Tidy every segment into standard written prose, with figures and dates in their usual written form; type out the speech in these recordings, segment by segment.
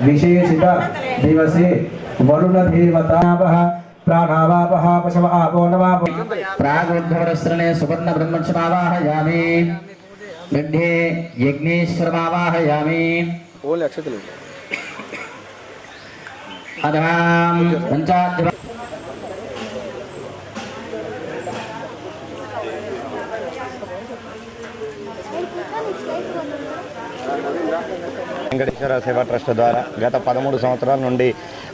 विशेषित दिवसे वरुण देवतावः प्राणावापः पशव आपो नवापो प्रागुद्धवरस्त्रणे सुवर्ण ब्रह्मक्षमावाहयामि गड्ढे यज्ञेश्वरमावाहयामि ओले अक्षतलु अदां पंचाद्य వెంకటేశ్వర సేవా ట్రస్ట్ ద్వారా గత 13 సంవత్సరాల నుండి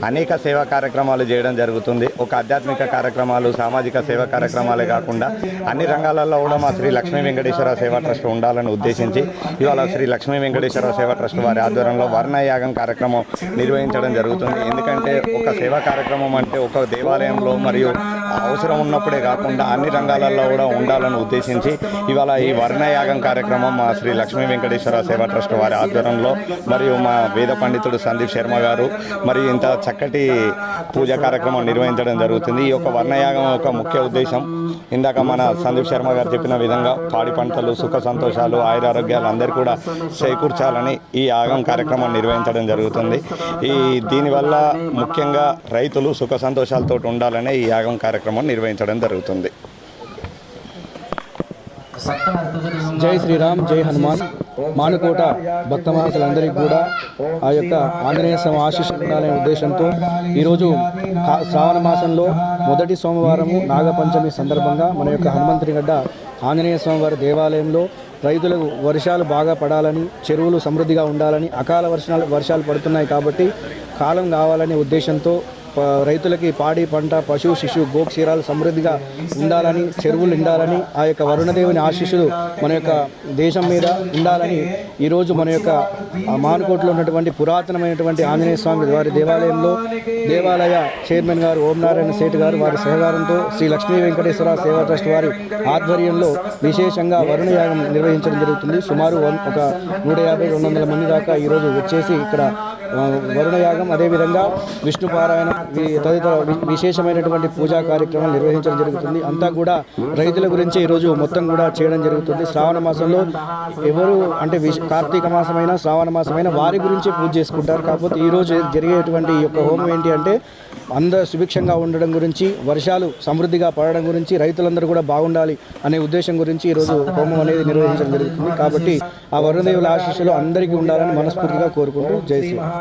అనేక సేవా కార్యక్రమాలు చేయడం జరుగుతుంది. ఒక ఆధ్యాత్మిక కార్యక్రమాలు, సామాజిక సేవా కార్యక్రమాలే కాకుండా అన్ని రంగాలలో కూడా మా శ్రీ లక్ష్మీ వెంకటేశ్వర సేవా ట్రస్ట్ ఉండాలని ఉద్దేశించి ఇవాళ శ్రీ లక్ష్మీ వెంకటేశ్వర సేవా ట్రస్ట్ వారి ఆధ్వర్యంలో వర్ణయాగం కార్యక్రమం నిర్వహించడం జరుగుతుంది. ఎందుకంటే ఒక సేవా కార్యక్రమం అంటే ఒక దేవాలయంలో మరియు అవసరం ఉన్నప్పుడే కాకుండా అన్ని రంగాలలో కూడా ఉండాలని ఉద్దేశించి ఇవాళ ఈ వర్ణయాగం కార్యక్రమం మా శ్రీ లక్ష్మీ వెంకటేశ్వర సేవా ట్రస్ట్ వారి ఆధ్వర్యంలో మరియు మా వేద పండితుడు సందీప్ శర్మ గారు మరియు ఇంత చక్కటి పూజా కార్యక్రమం నిర్వహించడం జరుగుతుంది. ఈ యొక్క వర్ణయాగం యొక్క ముఖ్య ఉద్దేశం ఇందాక మన సందీప్ శర్మ గారు చెప్పిన విధంగా పాడి పంటలు, సుఖ సంతోషాలు, ఆయురారోగ్యాలు అందరూ కూడా చేకూర్చాలని ఈ యాగం కార్యక్రమం నిర్వహించడం జరుగుతుంది. దీనివల్ల ముఖ్యంగా రైతులు సుఖ సంతోషాలతో ఉండాలనే ఈ యాగం కార్యక్రమం నిర్వహించడం జరుగుతుంది. జై శ్రీరామ్, జై హనుమాన్. మానుకోట భక్త మహాశులందరికీ కూడా ఆ యొక్క ఆంజనేయ స్వామి ఆశీస్సులు ఉండాలనే ఉద్దేశంతో ఈరోజు శ్రావణ మాసంలో మొదటి సోమవారము నాగపంచమి సందర్భంగా మన యొక్క హనుమంతునిగడ్డ ఆంజనేయ స్వామి వారి దేవాలయంలో రైతులకు వర్షాలు బాగా పడాలని, చెరువులు సమృద్ధిగా ఉండాలని, అకాల వర్షాలు పడుతున్నాయి కాబట్టి కాలం కావాలనే ఉద్దేశంతో రైతులకి పాడి పంట, పశువు, శిశువు, గోక్షీరాలు సమృద్ధిగా ఉండాలని, చెరువులు ఉండాలని, ఆ యొక్క వరుణదేవుని ఆశీస్సులు మన యొక్క దేశం మీద ఉండాలని ఈరోజు మన యొక్క మానుకోటలో ఉన్నటువంటి పురాతనమైనటువంటి ఆంజనేయ స్వామి వారి దేవాలయంలో దేవాలయ చైర్మన్ గారు ఓం నారాయణ సేఠ్ గారు వారి సహకారంతో శ్రీ లక్ష్మీ వెంకటేశ్వర సేవా ట్రస్ట్ వారి ఆధ్వర్యంలో విశేషంగా వరుణయాగం నిర్వహించడం జరుగుతుంది. సుమారు ఒక 150-200 మంది దాకా ఈరోజు వచ్చేసి ఇక్కడ వరుణయాగం, అదేవిధంగా విష్ణు పారాయణం తదితర విశేషమైనటువంటి పూజా కార్యక్రమాలు నిర్వహించడం జరుగుతుంది. అంతా కూడా రైతుల గురించి ఈరోజు మొత్తం కూడా చేయడం జరుగుతుంది. శ్రావణ మాసంలో ఎవరు అంటే కార్తీక మాసమైన శ్రావణ మాసమైన వారి గురించి పూజ చేసుకుంటారు. కాకపోతే ఈరోజు జరిగేటువంటి ఈ యొక్క హోమం ఏంటి అంటే అందరూ సుభిక్షంగా ఉండడం గురించి, వర్షాలు సమృద్ధిగా పడడం గురించి, రైతులందరూ కూడా బాగుండాలి అనే ఉద్దేశం గురించి ఈరోజు హోమం అనేది నిర్వహించడం జరుగుతుంది. కాబట్టి ఆ వరుణదేవుల ఆశీస్సులు అందరికీ ఉండాలని మనస్ఫూర్తిగా కోరుకుంటూ జై శ్రీరామ్.